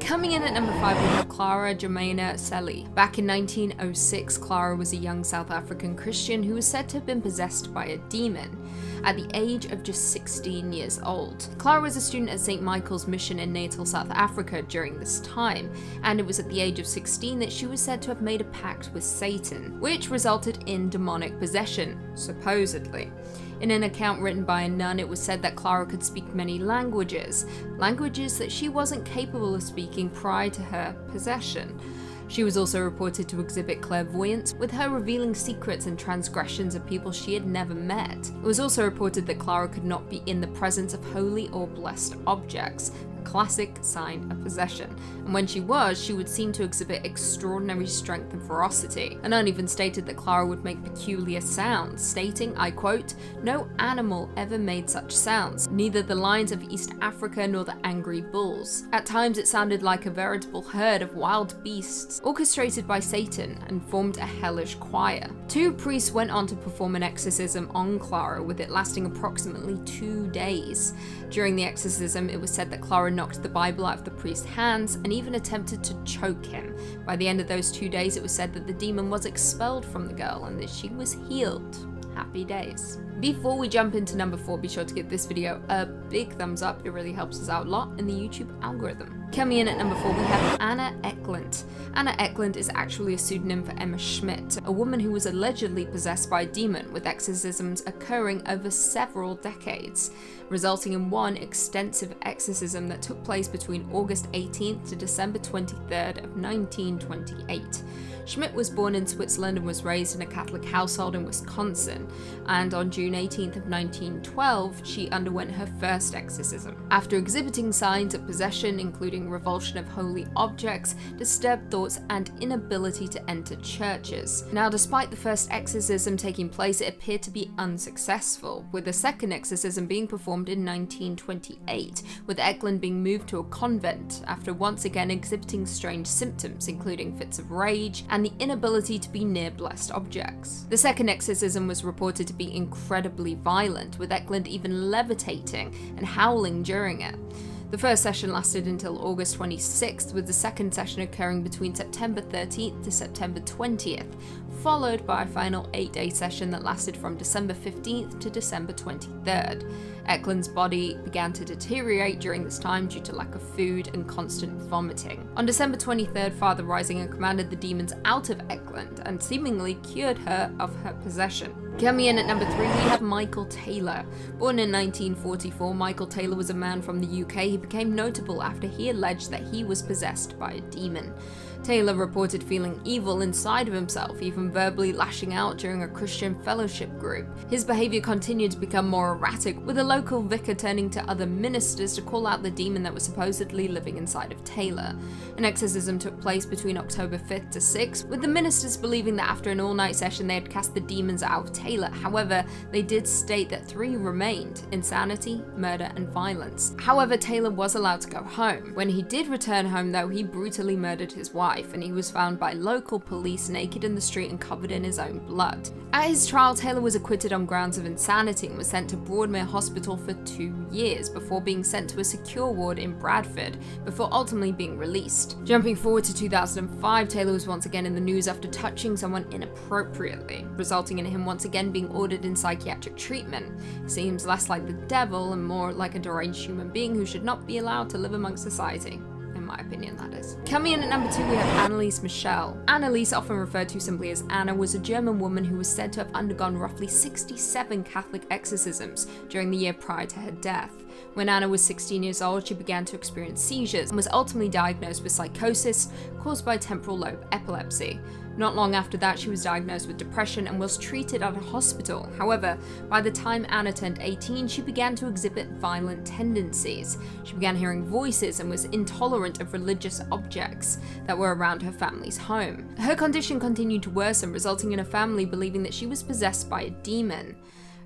Coming in at number 5, we have Clara Jermaine. Back in 1906, Clara was a young South African Christian who was said to have been possessed by a demon at the age of just 16 years old. Clara was a student at St. Michael's Mission in natal South Africa during this time, and it was at the age of 16 that she was said to have made a pact with Satan, which resulted in demonic possession, supposedly. In an account written by a nun, it was said that Clara could speak many languages that she wasn't capable of speaking prior to her possession. She was also reported to exhibit clairvoyance, with her revealing secrets and transgressions of people she had never met. It was also reported that Clara could not be in the presence of holy or blessed objects, a classic sign of possession, and when she was, she would seem to exhibit extraordinary strength and ferocity. A nun even stated that Clara would make peculiar sounds, stating, I quote, "No animal ever made such sounds, neither the lions of East Africa nor the angry bulls. At times it sounded like a veritable herd of wild beasts, orchestrated by Satan, and formed a hellish choir." 2 priests went on to perform an exorcism on Clara, with it lasting approximately 2 days. During the exorcism, it was said that Clara knocked the Bible out of the priest's hands and even attempted to choke him. By the end of those 2 days, it was said that the demon was expelled from the girl and that she was healed. Happy days. Before we jump into number 4, be sure to give this video a big thumbs up. It really helps us out a lot in the YouTube algorithm. Coming in at number 4, we have Anna Eklund. Anna Eklund is actually a pseudonym for Emma Schmidt, a woman who was allegedly possessed by a demon, with exorcisms occurring over several decades, resulting in one extensive exorcism that took place between August 18th to December 23rd of 1928. Schmidt was born in Switzerland and was raised in a Catholic household in Wisconsin, and on June 18th of 1912, she underwent her first exorcism. After exhibiting signs of possession, including revulsion of holy objects, disturbed thoughts, and inability to enter churches. Now, despite the first exorcism taking place, it appeared to be unsuccessful, with the second exorcism being performed in 1928, with Eklund being moved to a convent after once again exhibiting strange symptoms, including fits of rage and the inability to be near blessed objects. The second exorcism was reported to be incredibly violent, with Eklund even levitating and howling during it. The first session lasted until August 26th, with the second session occurring between September 13th to September 20th, followed by a final 8-day session that lasted from December 15th to December 23rd. Eklund's body began to deteriorate during this time due to lack of food and constant vomiting. On December 23rd, Father Risinger commanded the demons out of Eklund and seemingly cured her of her possession. Coming in at number 3, we have Michael Taylor. Born in 1944, Michael Taylor was a man from the UK who became notable after he alleged that he was possessed by a demon. Taylor reported feeling evil inside of himself, even verbally lashing out during a Christian fellowship group. His behavior continued to become more erratic, with a local vicar turning to other ministers to call out the demon that was supposedly living inside of Taylor. An exorcism took place between October 5th to 6th, with the ministers believing that after an all-night session they had cast the demons out of Taylor. However, they did state that 3 remained: insanity, murder, and violence. However, Taylor was allowed to go home. When he did return home, though, he brutally murdered his wife, and he was found by local police naked in the street and covered in his own blood. At his trial, Taylor was acquitted on grounds of insanity and was sent to Broadmoor Hospital for 2 years before being sent to a secure ward in Bradford, before ultimately being released. Jumping forward to 2005, Taylor was once again in the news after touching someone inappropriately, resulting in him once again being ordered in psychiatric treatment. He seems less like the devil and more like a deranged human being who should not be allowed to live among society. In my opinion, that is. Coming in at number 2, we have Annelise Michelle. Annelise, often referred to simply as Anna, was a German woman who was said to have undergone roughly 67 Catholic exorcisms during the year prior to her death. When Anna was 16 years old, she began to experience seizures and was ultimately diagnosed with psychosis caused by temporal lobe epilepsy. Not long after that, she was diagnosed with depression and was treated at a hospital. However, by the time Anna turned 18, she began to exhibit violent tendencies. She began hearing voices and was intolerant of religious objects that were around her family's home. Her condition continued to worsen, resulting in her family believing that she was possessed by a demon.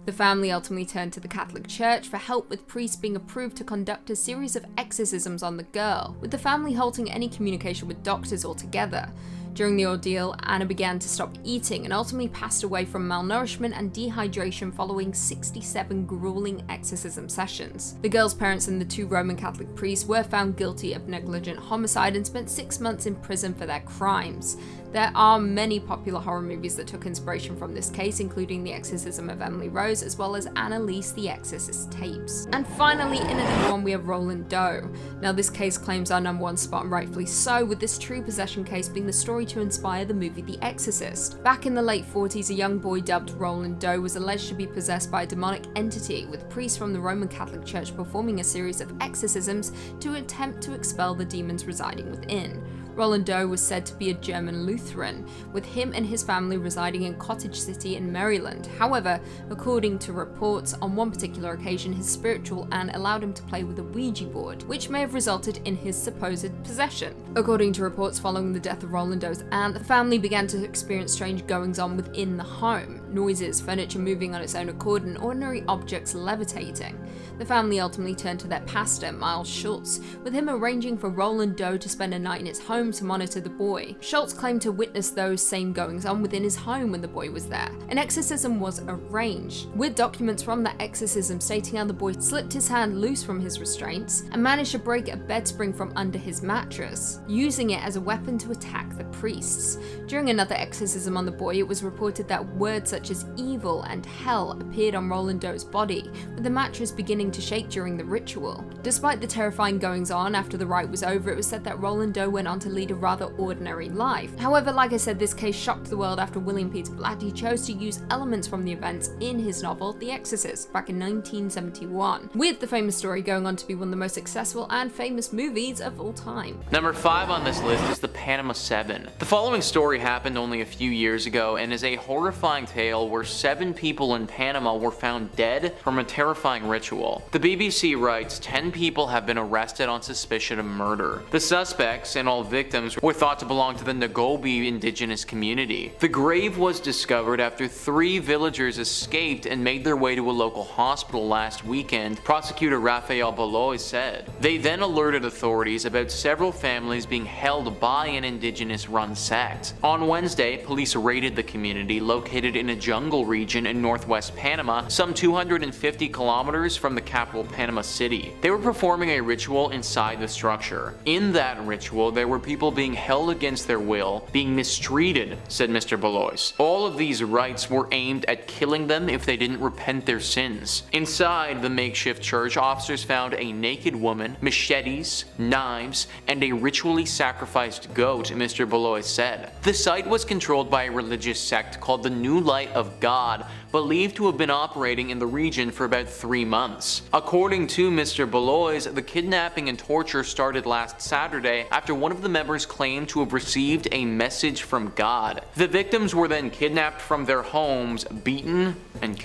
The family ultimately turned to the Catholic Church for help, with priests being approved to conduct a series of exorcisms on the girl, with the family halting any communication with doctors altogether. During the ordeal, Anna began to stop eating and ultimately passed away from malnourishment and dehydration following 67 grueling exorcism sessions. The girl's parents and the 2 Roman Catholic priests were found guilty of negligent homicide and spent 6 months in prison for their crimes. There are many popular horror movies that took inspiration from this case, including The Exorcism of Emily Rose, as well as Annelise the Exorcist tapes. And finally, in at number 1 we have Roland Doe. Now this case claims our number 1 spot, and rightfully so, with this true possession case being the story to inspire the movie The Exorcist. Back in the late 40s, a young boy dubbed Roland Doe was alleged to be possessed by a demonic entity, with priests from the Roman Catholic Church performing a series of exorcisms to attempt to expel the demons residing within. Roland Doe was said to be a German Lutheran, with him and his family residing in Cottage City in Maryland. However, according to reports, on one particular occasion his spiritual aunt allowed him to play with a Ouija board, which may have resulted in his supposed possession. According to reports following the death of Roland Doe's aunt, the family began to experience strange goings-on within the home. Noises, furniture moving on its own accord, and ordinary objects levitating. The family ultimately turned to their pastor, Miles Schultz, with him arranging for Roland Doe to spend a night in his home to monitor the boy. Schultz claimed to witness those same goings-on within his home when the boy was there. An exorcism was arranged, with documents from that exorcism stating how the boy slipped his hand loose from his restraints and managed to break a bed spring from under his mattress, using it as a weapon to attack the priests. During another exorcism on the boy, it was reported that words such as evil and hell appeared on Roland Doe's body, with the mattress beginning to shake during the ritual. Despite the terrifying goings-on after the rite was over, it was said that Roland Doe went on to lead a rather ordinary life. However, like I said, this case shocked the world after William Peter Blatty chose to use elements from the events in his novel The Exorcist back in 1971, with the famous story going on to be one of the most successful and famous movies of all time. Number 5 on this list is the Panama 7. The following story happened only a few years ago and is a horrifying tale where 7 people in Panama were found dead from a terrifying ritual. The BBC writes 10 people have been arrested on suspicion of murder. The suspects and all victims were thought to belong to the Nagobi indigenous community. The grave was discovered after 3 villagers escaped and made their way to a local hospital last weekend, prosecutor Rafael Baloy said. They then alerted authorities about several families being held by an indigenous-run sect. On Wednesday, police raided the community located in a jungle region in northwest Panama, some 250 kilometers from the capital Panama City. They were performing a ritual inside the structure. In that ritual, there were people being held against their will, being mistreated, said Mr. Balois. All of these rites were aimed at killing them if they didn't repent their sins. Inside the makeshift church, officers found a naked woman, machetes, knives, and a ritually sacrificed goat, Mr. Balois said. The site was controlled by a religious sect called the New Light of God, believed to have been operating in the region for about 3 months. According to Mr. Balois, the kidnapping and torture started last Saturday after one of the members claimed to have received a message from God. The victims were then kidnapped from their homes, beaten, and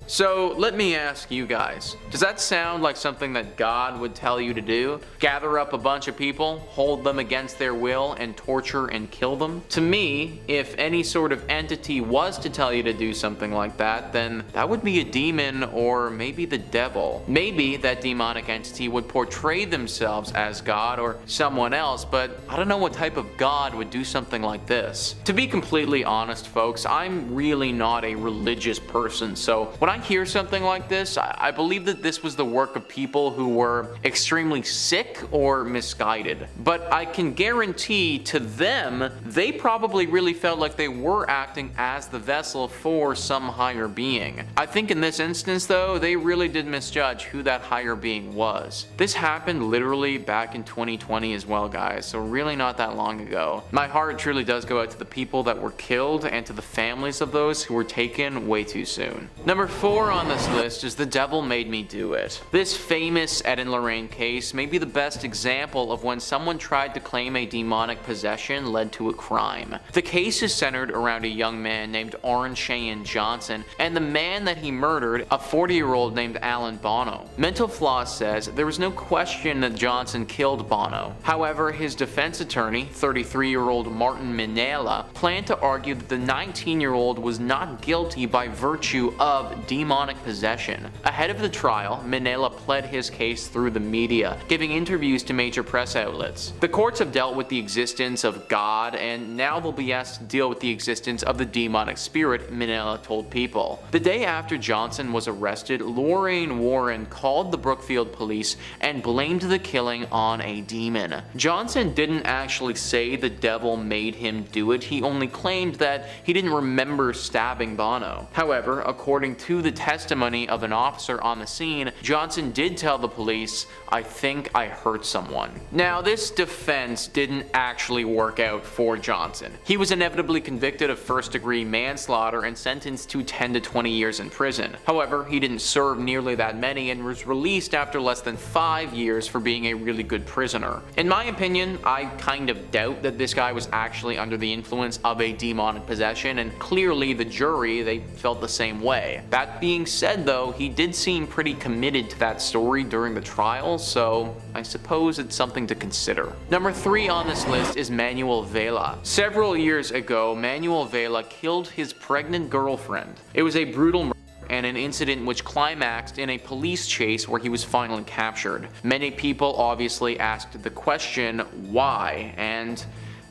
So let me ask you guys, does that sound like something that God would tell you to do? Gather up a bunch of people, hold them against their will, and torture and kill them? To me, if any sort of entity was to tell you to do something like that, then that would be a demon or maybe the devil. Maybe that demonic entity would portray themselves as God or someone else, but I don't know what type of God would do something like this. To be completely honest, folks, I'm really not a religious person, so when I hear something like this, I believe that this was the work of people who were extremely sick or misguided. But I can guarantee to them, they probably really felt like they were acting as the vessel for some higher being. I think in this instance though, they really did misjudge who that higher being was. This happened literally back in 2020 as well, guys, so really not that long ago. My heart truly does go out to the people that were killed and to the families of those who were taken way too soon. Number 4 on this list is The Devil Made Me Do It. This famous Ed and Lorraine case may be the best example of when someone tried to claim a demonic possession led to a crime. The case is centered around a young man named Orrin Cheyenne Johnson and the man that he murdered, a 40-year-old named Alan Bono. Mental Floss says there was no question that Johnson killed Bono. However, his defense attorney, 33-year-old Martin Minella, planned to argue that the 19-year-old was not guilty by virtue of demonic possession. Ahead of the trial, Minella pled his case through the media, giving interviews to major press outlets. The courts have dealt with the existence of God, and now they'll be asked to deal with the existence of the demonic spirit, Minella told People. The day after Johnson was arrested, Lorraine Warren called the Brookfield police and blamed the killing on a demon. Johnson didn't actually say the devil made him do it, he only claimed that he didn't remember stabbing Bono. However, according to the testimony of an officer on the scene, Johnson did tell the police, "I think I hurt someone." Now, this defense didn't actually work out for Johnson. He was inevitably convicted of first-degree manslaughter and sentenced to 10 to 20 years in prison. However, he didn't serve nearly that many and was released after less than 5 years for being a really good prisoner. In my opinion, I kind of doubt that this guy was actually under the influence of a demonic possession, and clearly the jury, they felt the same way. That being said though, he did seem pretty committed to that story during the trial, so I suppose it's something to consider. Number 3 on this list is Manuel Vela. Several years ago, Manuel Vela killed his pregnant girlfriend. It was a brutal murder and an incident which climaxed in a police chase where he was finally captured. Many people obviously asked the question, why? And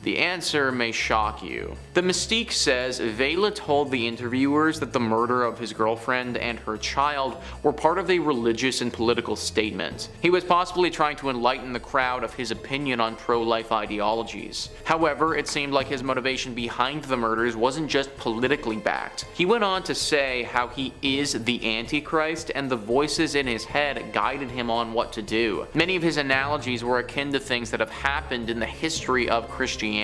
the answer may shock you. The Mystique says Vela told the interviewers that the murder of his girlfriend and her child were part of a religious and political statement. He was possibly trying to enlighten the crowd of his opinion on pro-life ideologies. However, it seemed like his motivation behind the murders wasn't just politically backed. He went on to say how he is the Antichrist and the voices in his head guided him on what to do. Many of his analogies were akin to things that have happened in the history of Christianity.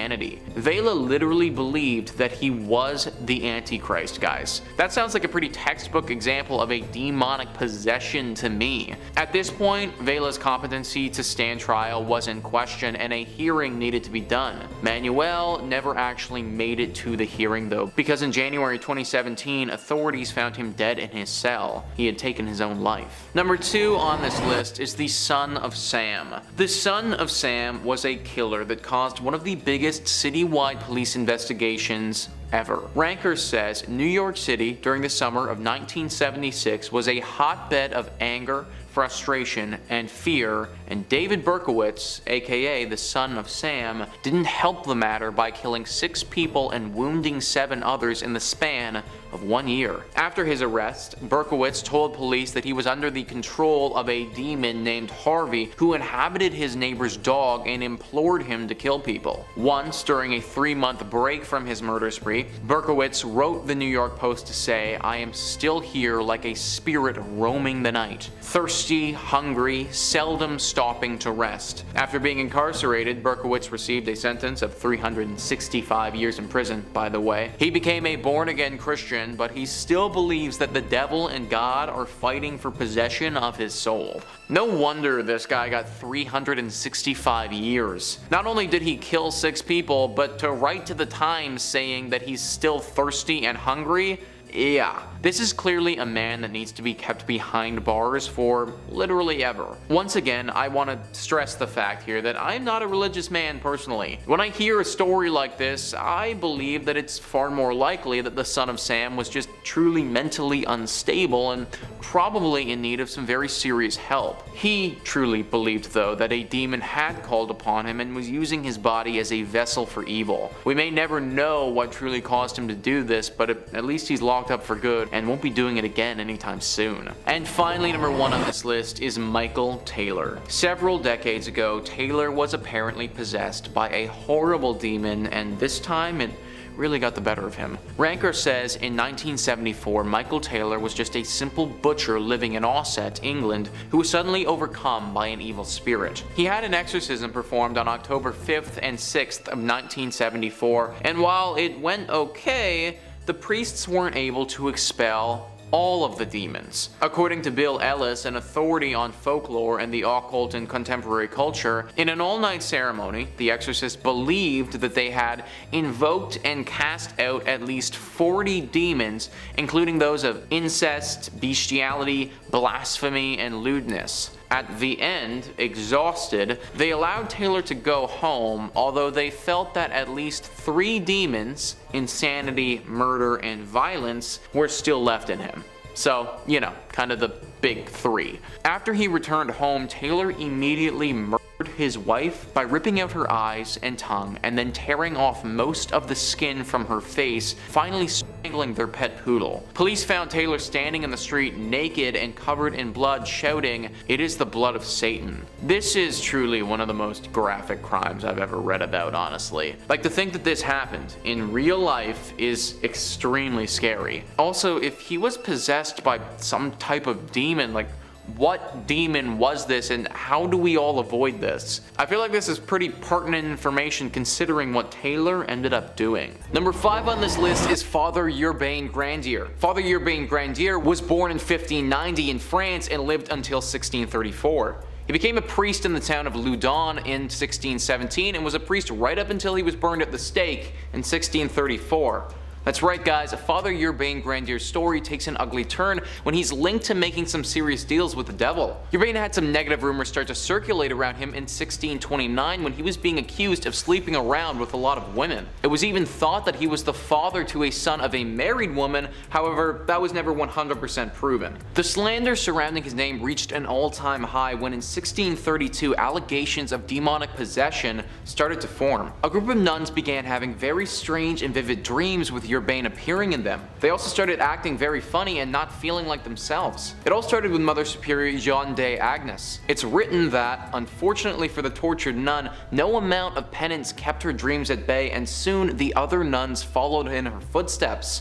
Vela literally believed that he was the Antichrist, guys. That sounds like a pretty textbook example of a demonic possession to me. At this point, Vela's competency to stand trial was in question and a hearing needed to be done. Manuel never actually made it to the hearing though, because in January 2017, authorities found him dead in his cell. He had taken his own life. Number 2 on this list is the Son of Sam. The Son of Sam was a killer that caused one of the biggest citywide police investigations ever. Ranker says New York City during the summer of 1976 was a hotbed of anger, frustration, and fear, and David Berkowitz, aka the Son of Sam, didn't help the matter by killing 6 people and wounding 7 others in the span of 1 year. After his arrest, Berkowitz told police that he was under the control of a demon named Harvey who inhabited his neighbor's dog and implored him to kill people. Once, during a 3-month break from his murder spree, Berkowitz wrote the New York Post to say, "I am still here like a spirit roaming the night, thirsty, hungry, seldom stopping to rest." After being incarcerated, Berkowitz received a sentence of 365 years in prison, by the way. He became a born-again Christian, but he still believes that the devil and God are fighting for possession of his soul. No wonder this guy got 365 years. Not only did he kill 6 people, but to write to the Times saying that he's still thirsty and hungry, yeah. This is clearly a man that needs to be kept behind bars for literally ever. Once again, I want to stress the fact here that I'm not a religious man personally. When I hear a story like this, I believe that it's far more likely that the Son of Sam was just truly mentally unstable and probably in need of some very serious help. He truly believed though that a demon had called upon him and was using his body as a vessel for evil. We may never know what truly caused him to do this, but at least he's locked up for good and won't be doing it again anytime soon. And finally, number 1 on this list is Michael Taylor. Several decades ago, Taylor was apparently possessed by a horrible demon, and this time it really got the better of him. Ranker says in 1974, Michael Taylor was just a simple butcher living in Ossett, England, who was suddenly overcome by an evil spirit. He had an exorcism performed on October 5th and 6th of 1974, and while it went okay, the priests weren't able to expel all of the demons. According to Bill Ellis, an authority on folklore and the occult in contemporary culture, in an all-night ceremony, the exorcists believed that they had invoked and cast out at least 40 demons, including those of incest, bestiality, blasphemy, and lewdness. At the end, exhausted, they allowed Taylor to go home, although they felt that at least 3 demons, insanity, murder, and violence, were still left in him. So, you know, kind of the big three. After he returned home, Taylor immediately murdered his wife by ripping out her eyes and tongue and then tearing off most of the skin from her face, finally strangling their pet poodle. Police found Taylor standing in the street naked and covered in blood, shouting, "It is the blood of Satan." This is truly one of the most graphic crimes I've ever read about, honestly. Like, to think that this happened in real life is extremely scary. Also, if he was possessed by some type of demon, like, what demon was this and how do we all avoid this? I feel like this is pretty pertinent information considering what Taylor ended up doing. Number 5 on this list is Father Urbain Grandier. Father Urbain Grandier was born in 1590 in France and lived until 1634. He became a priest in the town of Loudun in 1617 and was a priest right up until he was burned at the stake in 1634. That's right, guys, Father Urbain Grandier's story takes an ugly turn when he's linked to making some serious deals with the devil. Urbain had some negative rumors start to circulate around him in 1629 when he was being accused of sleeping around with a lot of women. It was even thought that he was the father to a son of a married woman, however, that was never 100% proven. The slander surrounding his name reached an all-time high when in 1632 allegations of demonic possession started to form. A group of nuns began having very strange and vivid dreams with Urbain appearing in them. They also started acting very funny and not feeling like themselves. It all started with Mother Superior Jeanne d'Agnes. It's written that, unfortunately for the tortured nun, no amount of penance kept her dreams at bay, and soon the other nuns followed in her footsteps.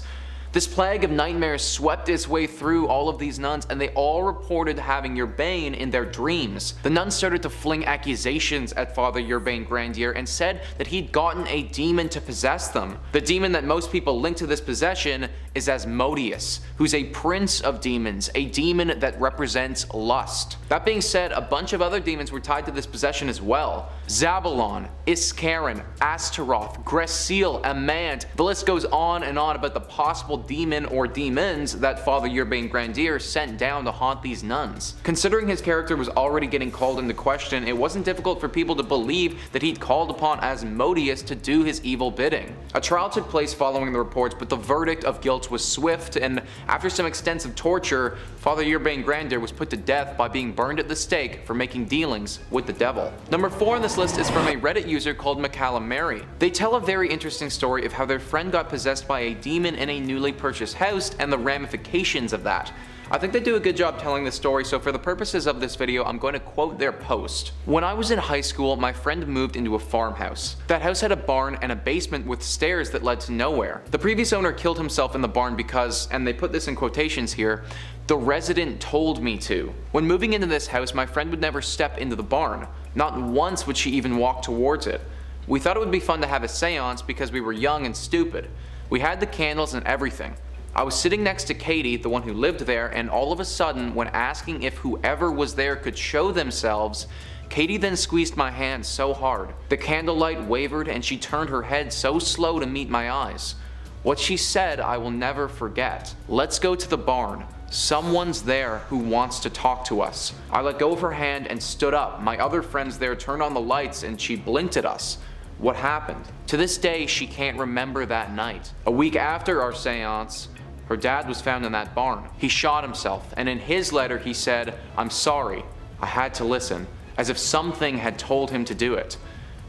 This plague of nightmares swept its way through all of these nuns, and they all reported having Urbain in their dreams. The nuns started to fling accusations at Father Urbain Grandier and said that he'd gotten a demon to possess them. The demon that most people link to this possession is Asmodeus, who's a prince of demons, a demon that represents lust. That being said, a bunch of other demons were tied to this possession as well. Zabalon, Iscaron, Astaroth, Greciel, Amand, the list goes on and on about the possible demon or demons that Father Urbain Grandier sent down to haunt these nuns. Considering his character was already getting called into question, it wasn't difficult for people to believe that he'd called upon Asmodeus to do his evil bidding. A trial took place following the reports, but the verdict of guilt was swift, and after some extensive torture, Father Urbain Grandier was put to death by being burned at the stake for making dealings with the devil. Number 4 on this list is from a Reddit user called McCallum. They tell a very interesting story of how their friend got possessed by a demon in a newly purchased house and the ramifications of that. I think they do a good job telling this story, so for the purposes of this video, I'm going to quote their post. "When I was in high school, my friend moved into a farmhouse. That house had a barn and a basement with stairs that led to nowhere. The previous owner killed himself in the barn because, and they put this in quotations here, the resident told me to. When moving into this house, my friend would never step into the barn. Not once would she even walk towards it. We thought it would be fun to have a seance because we were young and stupid. We had the candles and everything. I was sitting next to Katie, the one who lived there, and all of a sudden, when asking if whoever was there could show themselves, Katie then squeezed my hand so hard. The candlelight wavered and she turned her head so slow to meet my eyes. What she said I will never forget. Let's go to the barn. Someone's there who wants to talk to us. I let go of her hand and stood up. My other friends there turned on the lights and she blinked at us. What happened? To this day, she can't remember that night. A week after our seance, her dad was found in that barn. He shot himself, and in his letter he said, 'I'm sorry, I had to listen,' as if something had told him to do it.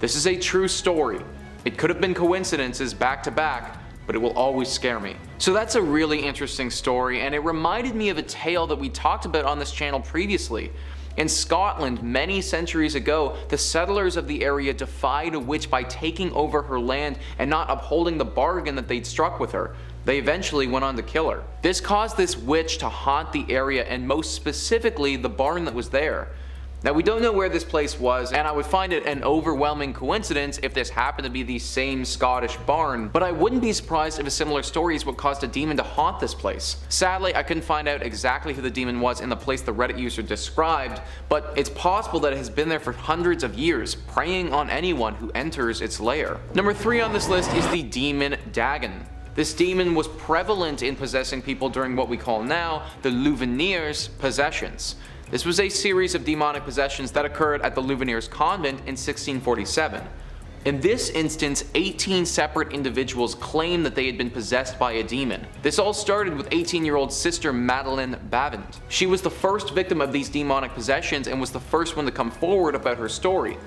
This is a true story. It could have been coincidences back to back, but it will always scare me." So that's a really interesting story, and it reminded me of a tale that we talked about on this channel previously. In Scotland, many centuries ago, the settlers of the area defied a witch by taking over her land and not upholding the bargain that they'd struck with her. They eventually went on to kill her. This caused this witch to haunt the area, and most specifically the barn that was there. Now, we don't know where this place was, and I would find it an overwhelming coincidence if this happened to be the same Scottish barn, but I wouldn't be surprised if a similar story is what caused a demon to haunt this place. Sadly, I couldn't find out exactly who the demon was in the place the Reddit user described, but it's possible that it has been there for hundreds of years, preying on anyone who enters its lair. Number 3 on this list is the demon Dagon. This demon was prevalent in possessing people during what we call now the Lukens possessions. This was a series of demonic possessions that occurred at the Lukens convent in 1647. In this instance, 18 separate individuals claimed that they had been possessed by a demon. This all started with 18-year-old sister Madeleine Bavent. She was the first victim of these demonic possessions and was the first one to come forward about her story.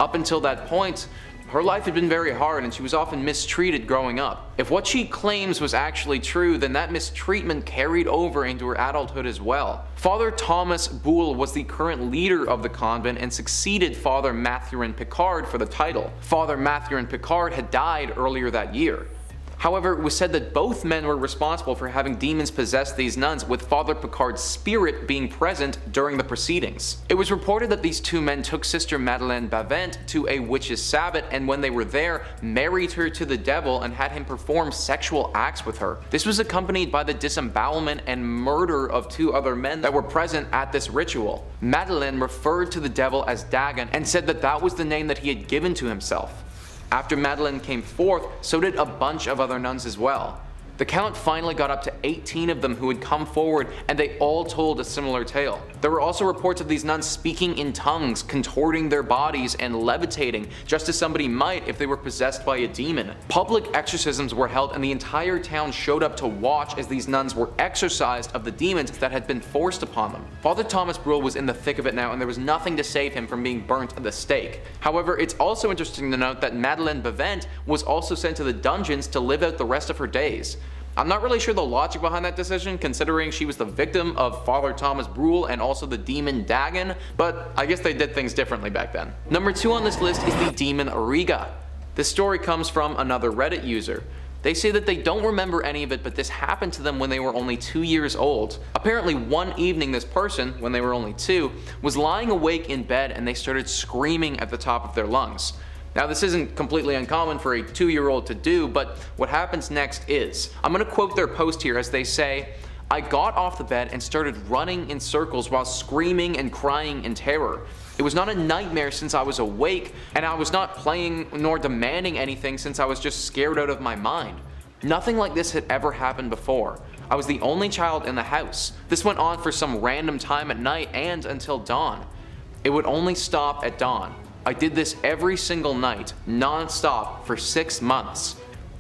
Up until that point, her life had been very hard and she was often mistreated growing up. If what she claims was actually true, then that mistreatment carried over into her adulthood as well. Father Thomas Boule was the current leader of the convent and succeeded Father Mathurin Picard for the title. Father Mathurin Picard had died earlier that year. However, it was said that both men were responsible for having demons possess these nuns, with Father Picard's spirit being present during the proceedings. It was reported that these two men took Sister Madeleine Bavent to a witch's sabbat, and when they were there, married her to the devil and had him perform sexual acts with her. This was accompanied by the disembowelment and murder of two other men that were present at this ritual. Madeleine referred to the devil as Dagon and said that that was the name that he had given to himself. After Madeleine came forth, so did a bunch of other nuns as well. The count finally got up to 18 of them who had come forward, and they all told a similar tale. There were also reports of these nuns speaking in tongues, contorting their bodies, and levitating, just as somebody might if they were possessed by a demon. Public exorcisms were held, and the entire town showed up to watch as these nuns were exorcised of the demons that had been forced upon them. Father Thomas Boule was in the thick of it now, and there was nothing to save him from being burnt at the stake. However, it's also interesting to note that Madeleine Bavent was also sent to the dungeons to live out the rest of her days. I'm not really sure the logic behind that decision, considering she was the victim of Father Thomas Boule and also the demon Dagon, but I guess they did things differently back then. Number 2 on this list is the demon Riga. This story comes from another Reddit user. They say that they don't remember any of it, but this happened to them when they were only 2 years old. Apparently one evening this person, when they were only 2, was lying awake in bed and they started screaming at the top of their lungs. Now this isn't completely uncommon for a 2-year-old to do, but what happens next is, I'm going to quote their post here as they say, "I got off the bed and started running in circles while screaming and crying in terror. It was not a nightmare since I was awake, and I was not playing nor demanding anything since I was just scared out of my mind. Nothing like this had ever happened before. I was the only child in the house. This went on for some random time at night and until dawn. It would only stop at dawn. I did this every single night, non-stop, for 6 months."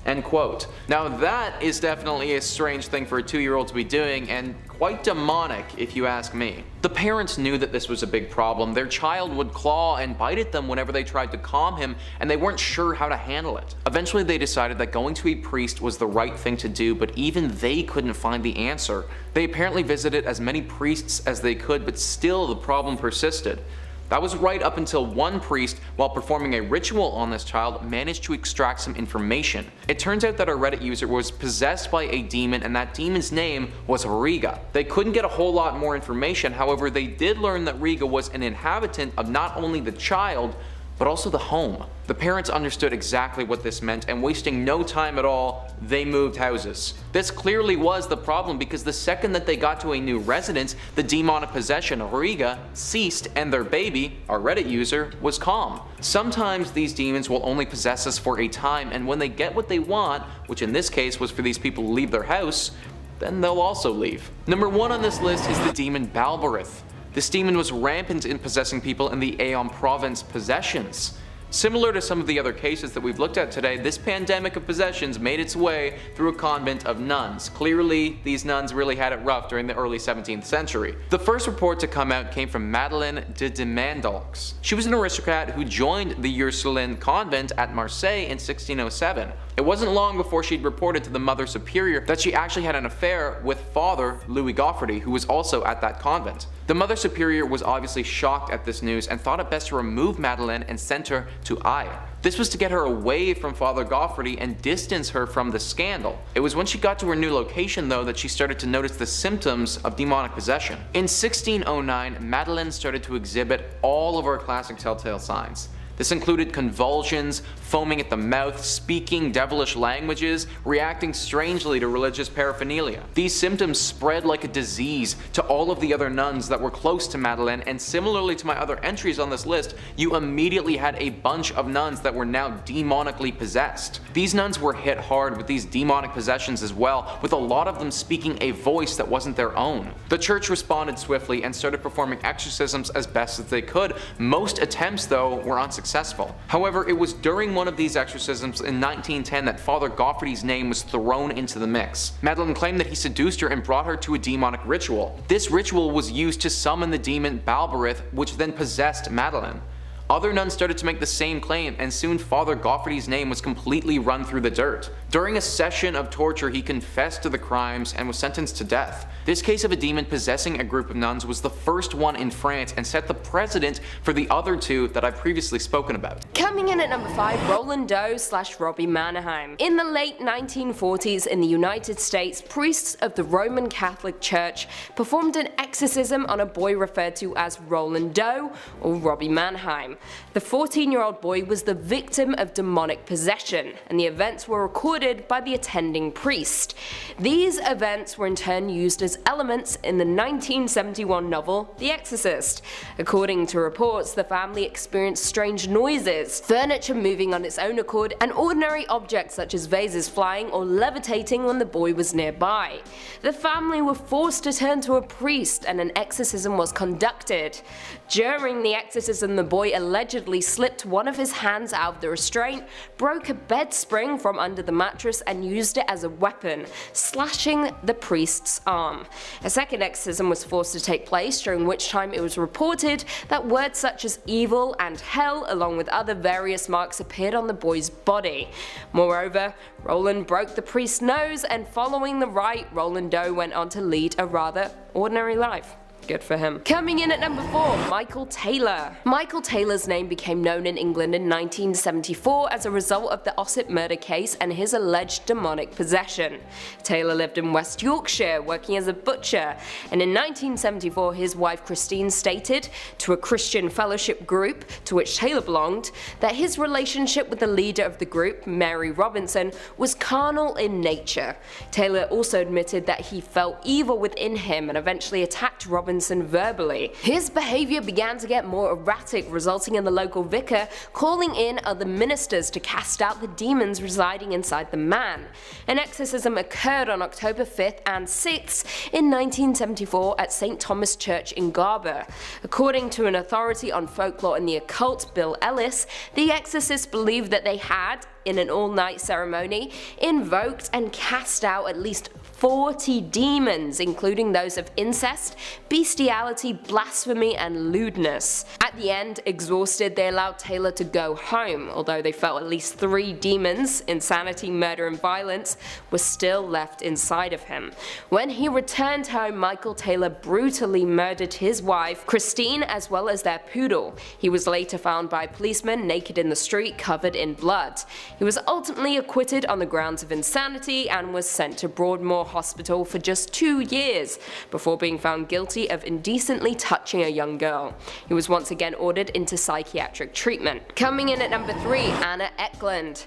End quote. Now that is definitely a strange thing for a 2-year-old to be doing, and quite demonic if you ask me. The parents knew that this was a big problem. Their child would claw and bite at them whenever they tried to calm him, and they weren't sure how to handle it. Eventually they decided that going to a priest was the right thing to do, but even they couldn't find the answer. They apparently visited as many priests as they could, but still the problem persisted. That was right up until one priest, while performing a ritual on this child, managed to extract some information. It turns out that our Reddit user was possessed by a demon, and that demon's name was Riga. They couldn't get a whole lot more information, however they did learn that Riga was an inhabitant of not only the child, but also the home. The parents understood exactly what this meant, and wasting no time at all, they moved houses. This clearly was the problem, because the second that they got to a new residence, the demonic possession, Riga, ceased, and their baby, our Reddit user, was calm. Sometimes these demons will only possess us for a time, and when they get what they want, which in this case was for these people to leave their house, then they'll also leave. Number 1 on this list is the demon Balbaruth. This demon was rampant in possessing people in the Aon province possessions. Similar to some of the other cases that we've looked at today, this pandemic of possessions made its way through a convent of nuns. Clearly, these nuns really had it rough during the early 17th century. The first report to come out came from Madeleine de Demandolx. She was an aristocrat who joined the Ursuline convent at Marseille in 1607. It wasn't long before she'd reported to the Mother Superior that she actually had an affair with Father Louis Goffardy, who was also at that convent. The Mother Superior was obviously shocked at this news and thought it best to remove Madeleine and send her to Aix. This was to get her away from Father Goffardy and distance her from the scandal. It was when she got to her new location though that she started to notice the symptoms of demonic possession. In 1609, Madeleine started to exhibit all of our classic telltale signs. This included convulsions, foaming at the mouth, speaking devilish languages, reacting strangely to religious paraphernalia. These symptoms spread like a disease to all of the other nuns that were close to Madeleine, and similarly to my other entries on this list, you immediately had a bunch of nuns that were now demonically possessed. These nuns were hit hard with these demonic possessions as well, with a lot of them speaking a voice that wasn't their own. The church responded swiftly and started performing exorcisms as best as they could. Most attempts though were unsuccessful. successful. However, it was during one of these exorcisms in 1910 that Father Goffredy's name was thrown into the mix. Madeleine claimed that he seduced her and brought her to a demonic ritual. This ritual was used to summon the demon Balbaruth, which then possessed Madeleine. Other nuns started to make the same claim, and soon Father Goffredy's name was completely run through the dirt. During a session of torture, he confessed to the crimes and was sentenced to death. This case of a demon possessing a group of nuns was the first one in France and set the precedent for the other two that I've previously spoken about. Coming in at number 5, Roland Doe / Robbie Mannheim. In the late 1940s in the United States, priests of the Roman Catholic Church performed an exorcism on a boy referred to as Roland Doe or Robbie Mannheim. The 14-year-old boy was the victim of demonic possession, and the events were recorded by the attending priest. These events were in turn used as elements in the 1971 novel The Exorcist. According to reports, the family experienced strange noises, furniture moving on its own accord, and ordinary objects such as vases flying or levitating when the boy was nearby. The family were forced to turn to a priest, and an exorcism was conducted. During the exorcism, the boy allegedly slipped one of his hands out of the restraint, broke a bed spring from under the mattress, and used it as a weapon, slashing the priest's arm. A second exorcism was forced to take place, during which time it was reported that words such as evil and hell, along with other various marks, appeared on the boy's body. Moreover, Roland broke the priest's nose, and following the rite, Roland Doe went on to lead a rather ordinary life. Good for him. Coming in at number 4, Michael Taylor. Michael Taylor's name became known in England in 1974 as a result of the Ossett murder case and his alleged demonic possession. Taylor lived in West Yorkshire, working as a butcher, and in 1974 his wife Christine stated to a Christian fellowship group to which Taylor belonged that his relationship with the leader of the group, Mary Robinson, was carnal in nature. Taylor also admitted that he felt evil within him and eventually attacked Robinson verbally. His behavior began to get more erratic, resulting in the local vicar calling in other ministers to cast out the demons residing inside the man. An exorcism occurred on October 5th and 6th in 1974 at St. Thomas Church in Garber. According to an authority on folklore and the occult, Bill Ellis, the exorcists believed that they had, in an all-night ceremony, invoked and cast out at least 40 demons, including those of incest, bestiality, blasphemy, and lewdness. At the end, exhausted, they allowed Taylor to go home, although they felt at least 3 demons, insanity, murder, and violence, were still left inside of him. When he returned home, Michael Taylor brutally murdered his wife, Christine, as well as their poodle. He was later found by policemen naked in the street, covered in blood. He was ultimately acquitted on the grounds of insanity and was sent to Broadmoor Hospital for just 2 years before being found guilty of indecently touching a young girl. He was once again ordered into psychiatric treatment. Coming in at number 3, Anna Eklund.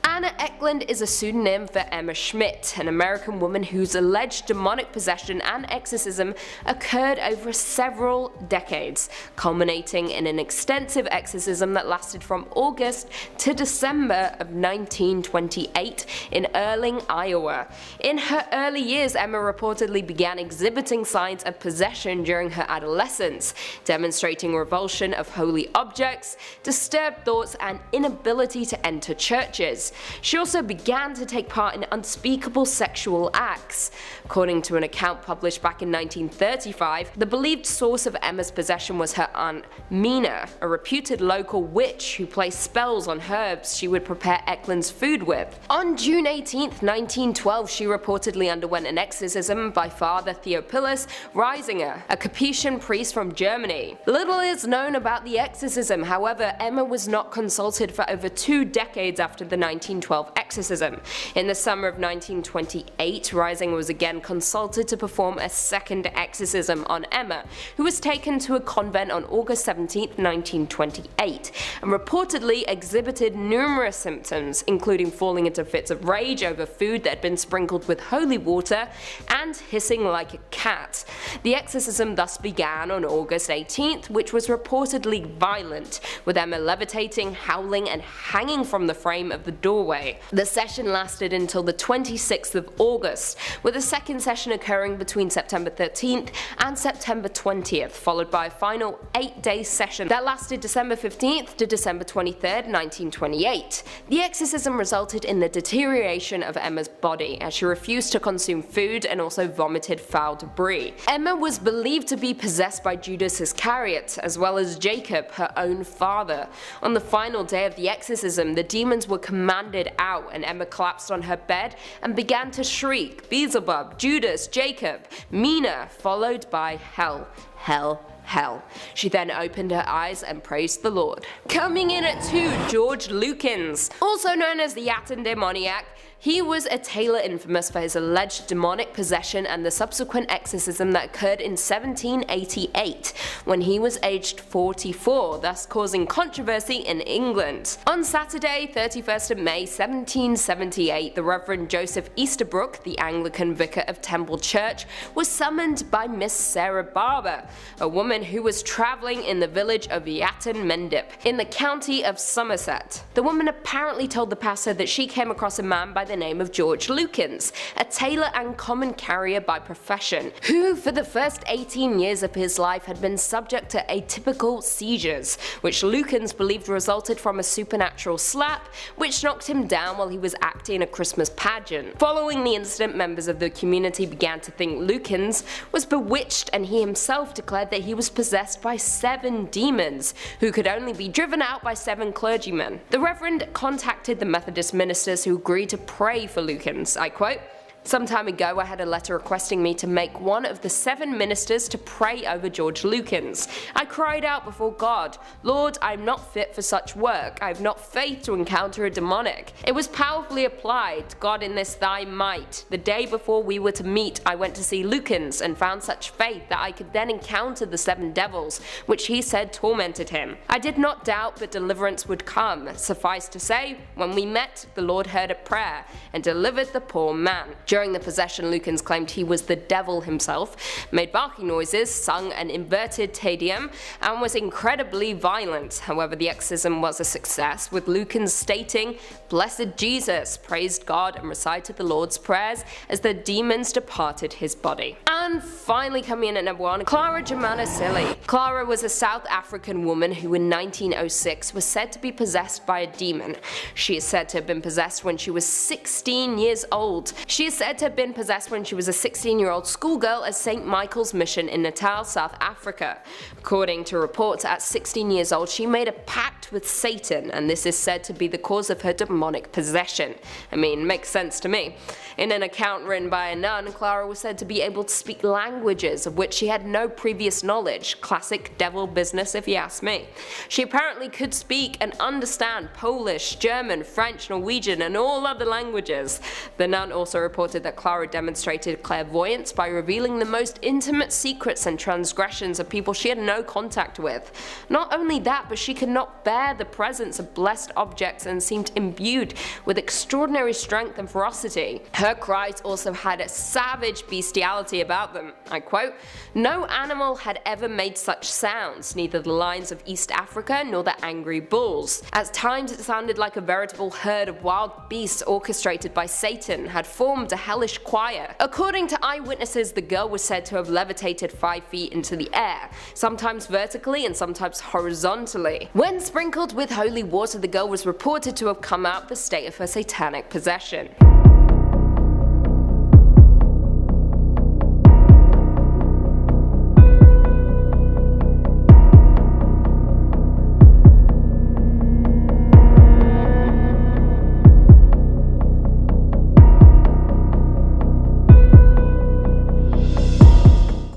Anna Eklund is a pseudonym for Emma Schmidt, an American woman whose alleged demonic possession and exorcism occurred over several decades, culminating in an extensive exorcism that lasted from August to December of 1928 in Erling, Iowa. In her early years, Emma reportedly began exhibiting signs of possession during her adolescence, demonstrating revulsion of holy objects, disturbed thoughts, and inability to enter churches. She also began to take part in unspeakable sexual acts. According to an account published back in 1935, the believed source of Emma's possession was her aunt Mina, a reputed local witch who placed spells on herbs she would prepare Eklund's food with. On June 18, 1912, she reportedly underwent an exorcism by Father Theophilus Reisinger, a Capuchin priest from Germany. Little is known about the exorcism, however, Emma was not consulted for over 2 decades after the 1912 exorcism. In the summer of 1928, Reisinger was again consulted to perform a second exorcism on Emma, who was taken to a convent on August 17, 1928, and reportedly exhibited numerous symptoms, including falling into fits of rage over food that had been sprinkled with holy water and hissing like a cat. The exorcism thus began on August 18th, which was reportedly violent, with Emma levitating, howling, and hanging from the frame of the doorway. The session lasted until the 26th of August, with a second session occurring between September 13th and September 20th, followed by a final 8-day session that lasted December 15th to December 23rd, 1928. The exorcism resulted in the deterioration of Emma's body, as she refused to consume food and also vomited foul debris. Emma was believed to be possessed by Judas Iscariot, as well as Jacob, her own father. On the final day of the exorcism, the demons were commanded out, and Emma collapsed on her bed and began to shriek, "Beelzebub, Judas, Jacob, Mina," followed by "Hell, hell, hell." She then opened her eyes and praised the Lord. Coming in at 2, George Lukens, also known as the Yatton demoniac. He was a tailor infamous for his alleged demonic possession and the subsequent exorcism that occurred in 1788, when he was aged 44, thus causing controversy in England. On Saturday, 31st of May 1778, the Reverend Joseph Easterbrook, the Anglican vicar of Temple Church, was summoned by Miss Sarah Barber, a woman who was travelling in the village of Yatton Mendip, in the county of Somerset. The woman apparently told the pastor that she came across a man by the name of George Lukens, a tailor and common carrier by profession, who for the first 18 years of his life had been subject to atypical seizures, which Lukens believed resulted from a supernatural slap which knocked him down while he was acting a Christmas pageant. Following the incident, members of the community began to think Lukens was bewitched, and he himself declared that he was possessed by 7 demons, who could only be driven out by 7 clergymen. The Reverend contacted the Methodist ministers, who agreed to pray for Lukens. I quote, "Some time ago I had a letter requesting me to make one of the 7 ministers to pray over George Lukens. I cried out before God, 'Lord, I am not fit for such work. I have not faith to encounter a demonic.' It was powerfully applied, 'God, in this thy might.' The day before we were to meet, I went to see Lukens and found such faith that I could then encounter the 7 devils, which he said tormented him. I did not doubt that deliverance would come. Suffice to say, when we met, the Lord heard a prayer and delivered the poor man. During the possession, Lukens claimed he was the devil himself, made barking noises, sung an inverted Te Deum, and was incredibly violent. However, the exorcism was a success, with Lukens stating, 'Blessed Jesus,' praised God and recited the Lord's prayers as the demons departed his body." And finally coming in at number 1, Clara Jermaine. Clara was a South African woman who in 1906 was said to be possessed by a demon. She is said to have been possessed when she was 16 years old. She is said to have been possessed when she was a 16-year-old schoolgirl at St. Michael's Mission in Natal, South Africa. According to reports, at 16 years old she made a pact with Satan, and this is said to be the cause of her demonic possession. I mean, makes sense to me. In an account written by a nun, Clara was said to be able to speak languages of which she had no previous knowledge. Classic devil business if you ask me. She apparently could speak and understand Polish, German, French, Norwegian, and all other languages. The nun also reported that Clara demonstrated clairvoyance by revealing the most intimate secrets and transgressions of people she had no contact with. Not only that, but she could not bear the presence of blessed objects and seemed imbued with extraordinary strength and ferocity. Her cries also had a savage bestiality about them. I quote, "No animal had ever made such sounds, neither the lions of East Africa nor the angry bulls. At times it sounded like a veritable herd of wild beasts orchestrated by Satan had formed a hellish choir." According to eyewitnesses, the girl was said to have levitated 5 feet into the air, sometimes vertically and sometimes horizontally. When sprinkled with holy water, the girl was reported to have come out of the state of her satanic possession.